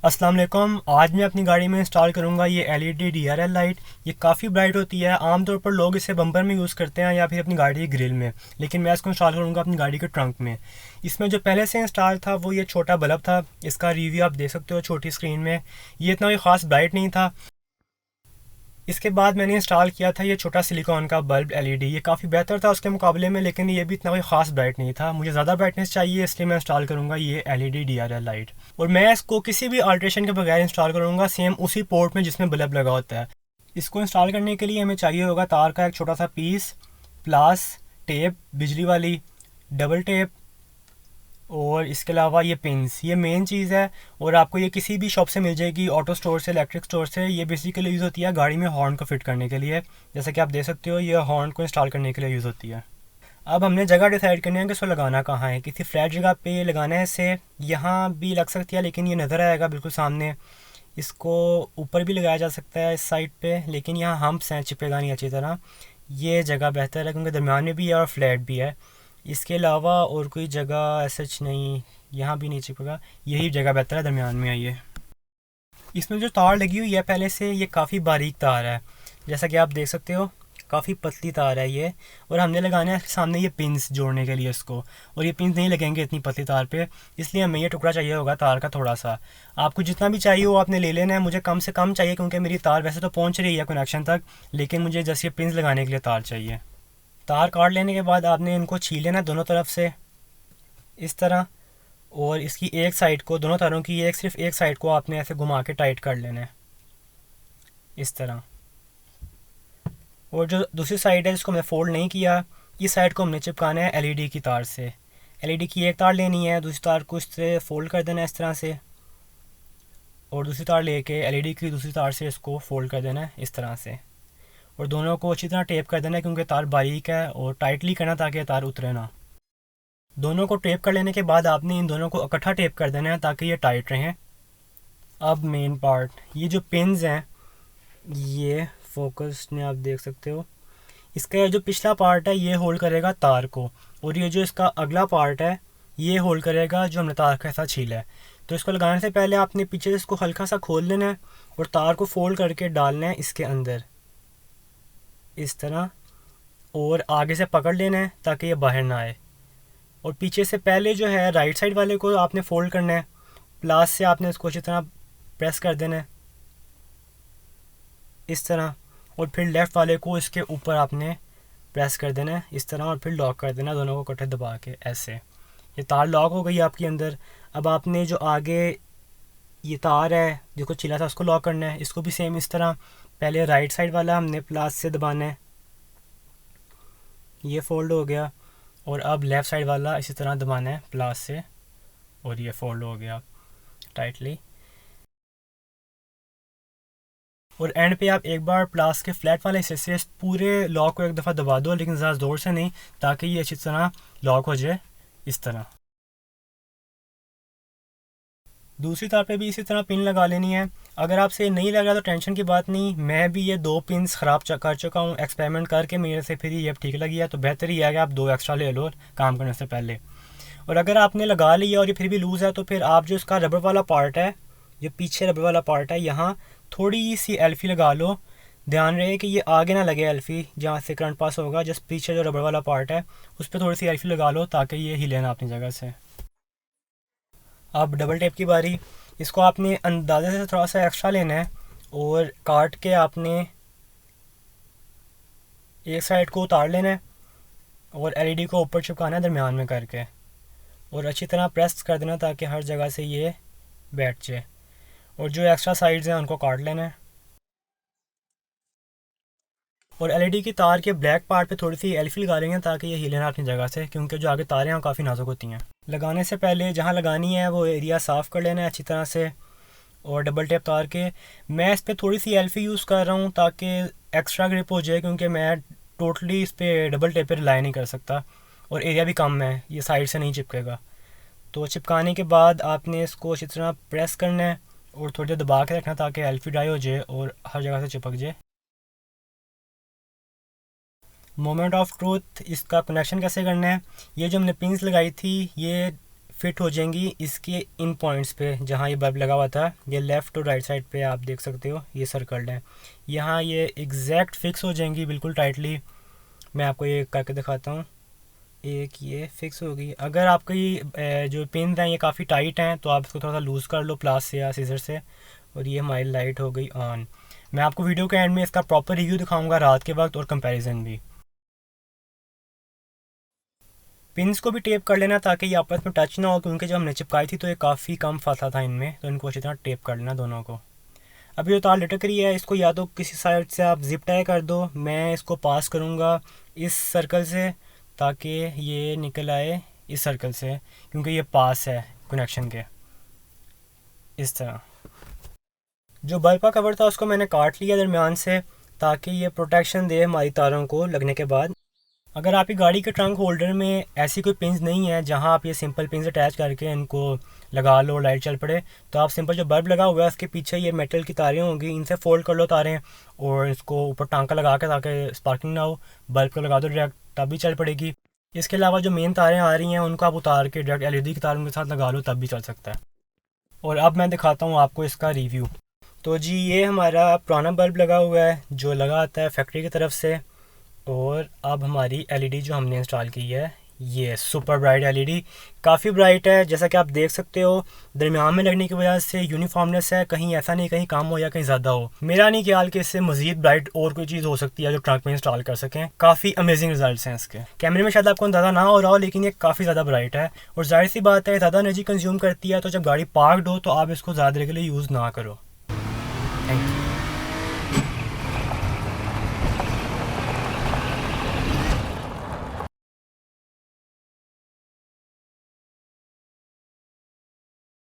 अस्सलाम वालेकुम। आज मैं अपनी गाड़ी में इंस्टॉल करूंगा ये एलईडी डीआरएल लाइट। ये काफ़ी ब्राइट होती है। आमतौर पर लोग इसे बम्पर में यूज़ करते हैं या फिर अपनी गाड़ी की ग्रिल में, लेकिन मैं इसको इंस्टॉल करूंगा अपनी गाड़ी के ट्रंक में। इसमें जो पहले से इंस्टॉल था वो ये छोटा बल्ब था। इसका रिव्यू आप देख सकते हो छोटी स्क्रीन में। ये इतना कोई ख़ास ब्राइट नहीं था। इसके बाद मैंने इंस्टॉल किया था ये छोटा सिलिकॉन का बल्ब एलईडी। ये काफ़ी बेहतर था उसके मुकाबले में, लेकिन ये भी इतना कोई ख़ास ब्राइट नहीं था। मुझे ज़्यादा ब्राइटनेस चाहिए, इसलिए मैं इंस्टॉल करूँगा ये एलईडी डीआरएल लाइट। और मैं इसको किसी भी अल्ट्रेशन के बगैर इंस्टॉल करूँगा, सेम उसी पोर्ट में जिसमें बल्ब लगा होता है। इसको इंस्टॉल करने के लिए हमें चाहिए होगा तार का एक छोटा सा पीस, प्लास, टेप बिजली वाली, डबल टेप, और इसके अलावा ये पिंस। ये मेन चीज़ है और आपको ये किसी भी शॉप से मिल जाएगी, ऑटो स्टोर से, इलेक्ट्रिक स्टोर से। ये बेसिकली यूज़ होती है गाड़ी में हॉर्न को फिट करने के लिए। जैसा कि आप देख सकते हो, ये हॉर्न को इंस्टॉल करने के लिए यूज़ होती है। अब हमने जगह डिसाइड करनी है कि इसको लगाना कहाँ है। किसी फ्लैट जगह पे लगाना है इसे। यहाँ भी लग सकती है, लेकिन ये नज़र आएगा बिल्कुल सामने। इसको ऊपर भी लगाया जा सकता है इस साइड पे, लेकिन यहाँ हम्प्स हैं, चिपेगा नहीं अच्छी तरह। ये जगह बेहतर है क्योंकि दरम्यान में भी है और फ्लैट भी है। इसके अलावा और कोई जगह सच नहीं, यहाँ भी नहीं चिपेगा। यही जगह बेहतर है, दरम्यान में है ये। इसमें जो तार लगी हुई है पहले से, ये काफ़ी बारीक तार है, जैसा कि आप देख सकते हो। काफ़ी पतली तार है ये। और हमने लगाना है सामने ये पिंस जोड़ने के लिए इसको, और ये पिंस नहीं लगेंगे इतनी पतली तार पे, इसलिए हमें ये टुकड़ा चाहिए होगा तार का थोड़ा सा। आपको जितना भी चाहिए वो आपने ले लेना है। मुझे कम से कम चाहिए क्योंकि मेरी तार वैसे तो पहुंच रही है कनेक्शन तक, लेकिन मुझे जैसे ये पिंस लगाने के लिए तार चाहिए। तार काट लेने के बाद आपने इनको छील लेना दोनों तरफ से इस तरह, और इसकी एक साइड को, दोनों तारों की एक सिर्फ एक साइड को आपने ऐसे घुमा के टाइट कर लेना है इस तरह। और जो दूसरी साइड है जिसको हमने फोल्ड नहीं किया, इस साइड को हमने चिपकाना है एलईडी की तार से। एलईडी की एक तार लेनी है, दूसरी तार को इससे फोल्ड कर देना है इस तरह से, और दूसरी तार लेके एलईडी की दूसरी तार से इसको फोल्ड कर देना है इस तरह से। और दोनों को अच्छी तरह टेप कर देना है क्योंकि तार बारीक है, और टाइटली करना ताकि तार उतरे ना। दोनों को टेप कर लेने के बाद आपने इन दोनों को इकट्ठा टेप कर देना है ताकि ये टाइट रहें। अब मेन पार्ट, ये जो पिन्स हैं, ये फोकस में आप देख सकते हो। इसका जो पिछला पार्ट है ये होल्ड करेगा तार को, और ये जो इसका अगला पार्ट है ये होल्ड करेगा जो हमने तार का ऐसा छीला है। तो इसको लगाने से पहले आपने पीछे से इसको हल्का सा खोल लेना है और तार को फोल्ड करके डालना है इसके अंदर इस तरह, और आगे से पकड़ लेना है ताकि ये बाहर ना आए। और पीछे से पहले जो है राइट साइड वाले को आपने फोल्ड करना है, प्लास से आपने इसको अच्छी तरह प्रेस कर देना है इस तरह, और फिर लेफ़्ट वाले को इसके ऊपर आपने प्रेस कर देना है इस तरह, और फिर लॉक कर देना दोनों को इकट्ठे दबा के ऐसे। ये तार लॉक हो गई आपके अंदर। अब आपने जो आगे ये तार है जिसको छिला था उसको लॉक करना है। इसको भी सेम इस तरह, पहले राइट साइड वाला हमने प्लस से दबाना है, ये फोल्ड हो गया, और अब लेफ़्ट साइड वाला इसी तरह दबाना है प्लस से, और ये फोल्ड हो गया टाइटली। और एंड पे आप एक बार प्लास के फ्लैट वाले हिस्से से पूरे लॉक को एक दफ़ा दबा दो, लेकिन ज़्यादा ज़ोर से नहीं, ताकि ये अच्छी तरह लॉक हो जाए इस तरह। दूसरी तार पे भी इसी तरह पिन लगा लेनी है। अगर आपसे नहीं लग रहा तो टेंशन की बात नहीं, मैं भी ये दो पिन्स ख़राब कर चुका हूँ एक्सपेरिमेंट करके, मेरे से फिर ये अब ठीक लगी है। तो बेहतर ही है कि आप दो एक्स्ट्रा ले लो काम करने से पहले। और अगर आपने लगा लिया और ये फिर भी लूज़ है, तो फिर आप जो इसका रबर वाला पार्ट है, जो पीछे रबर वाला पार्ट है, यहाँ थोड़ी सी एल्फी लगा लो। ध्यान रहे कि ये आगे ना लगे एल्फी जहाँ से करंट पास होगा, जस्ट पीछे जो रबर वाला पार्ट है उस पर थोड़ी सी एल्फी लगा लो ताकि ये हिले ना अपनी जगह से। अब डबल टेप की बारी। इसको आपने अंदाजे से थोड़ा सा एक्स्ट्रा लेना है और काट के आपने एक साइड को उतार लेना है और एलईडी को ऊपर चिपकाना है दरमियान में करके, और अच्छी तरह प्रेस कर देना ताकि हर जगह से ये बैठ जाए। और जो एक्स्ट्रा साइड्स हैं उनको काट लेना है। और एलईडी की तार के ब्लैक पार्ट पे थोड़ी सी एल्फी लगा लेंगे ताकि ये हिले ना अपनी जगह से, क्योंकि जो आगे तारें हैं वो काफ़ी नाजुक होती हैं। लगाने से पहले जहाँ लगानी है वो एरिया साफ़ कर लेना है अच्छी तरह से, और डबल टेप तार के। मैं इस पर थोड़ी सी एल्फी यूज़ कर रहा हूँ ताकि एक्स्ट्रा ग्रिप हो जाए, क्योंकि मैं टोटली इस पर डबल टेप पर रिलाई नहीं कर सकता, और एरिया भी कम है, ये साइड से नहीं चिपकेगा। तो चिपकाने के बाद आपने इसको अच्छी तरह प्रेस करना है और थोड़ी देर दबा के रखना ताकि एल्फी ड्राई हो जाए और हर जगह से चिपक जाए। मोमेंट ऑफ ट्रूथ, इसका कनेक्शन कैसे करना है। ये जो हमने पिंस लगाई थी ये फिट हो जाएंगी इसके इन पॉइंट्स पे जहाँ ये बल्ब लगा हुआ था। ये लेफ़्ट और राइट साइड पे आप देख सकते हो ये सर्कल्ड है, यहाँ ये एग्जैक्ट फिक्स हो जाएंगी बिल्कुल टाइटली। मैं आपको ये करके दिखाता हूँ। एक ये फिक्स होगी। अगर आपकी जो पिन हैं ये काफ़ी टाइट हैं तो आप इसको थोड़ा सा लूज़ कर लो प्लास से या सीजर से, और ये हमारी लाइट हो गई ऑन। मैं आपको वीडियो के एंड में इसका प्रॉपर रिव्यू दिखाऊंगा रात के वक्त और कंपैरिजन भी। पिन्स को भी टेप कर लेना ताकि ये आपस में टच ना हो, क्योंकि जब हमने चिपकाई थी तो ये काफ़ी कम फासला था इनमें, तो इनको अच्छी तरह टेप कर लेना दोनों को। अभी जो तार लटक रही है इसको या तो किसी साइड से आप जिप टाई कर दो, मैं इसको पास करूँगा इस सर्कल से ताकि ये निकल आए इस सर्कल से, क्योंकि ये पास है कनेक्शन के। इस तरह जो बल्ब का कवर था उसको मैंने काट लिया दरमियान से ताकि ये प्रोटेक्शन दे हमारी तारों को लगने के बाद। अगर आपकी गाड़ी के ट्रंक होल्डर में ऐसी कोई पिंस नहीं है जहां आप ये सिंपल पिंस अटैच करके इनको लगा लो और लाइट चल पड़े, तो आप सिंपल जो बल्ब लगा हुआ है उसके पीछे ये मेटल की तारें होंगी, इनसे फोल्ड कर लो तारें और इसको ऊपर टांका लगा के ताकि स्पार्किंग ना हो। बल्ब को लगा दो डायरेक्ट, तब भी चल पड़ेगी। इसके अलावा जो मेन तारें आ रही हैं उनको आप उतार के डायरेक्ट एलईडी की तारों के साथ लगा लो, तब भी चल सकता है। और अब मैं दिखाता हूँ आपको इसका रिव्यू। तो जी ये हमारा पुराना बल्ब लगा हुआ है जो लगा आता है फैक्ट्री की तरफ से, और अब हमारी एलईडी जो हमने इंस्टॉल की है ये सुपर ब्राइट एलईडी काफ़ी ब्राइट है, जैसा कि आप देख सकते हो। दरमियान में लगने की वजह से यूनिफॉर्मनेस है, कहीं ऐसा नहीं कहीं कम हो या कहीं ज़्यादा हो। मेरा नहीं ख्याल कि इससे मजीद ब्राइट और कोई चीज़ हो सकती है जो ट्रंक में इंस्टॉल कर सकें। काफ़ी अमेजिंग रिजल्ट्स हैं इसके। कैमरे में शायद आपको अंदाज़ा ना हो रहा हो लेकिन ये काफ़ी ज़्यादा ब्राइट है, और जाहिर सी बात है ज़्यादा एनर्जी कंज्यूम करती है, तो जब गाड़ी पार्कड हो तो आप इसको ज़्यादा देर के लिए यूज़ ना करो। Thank you.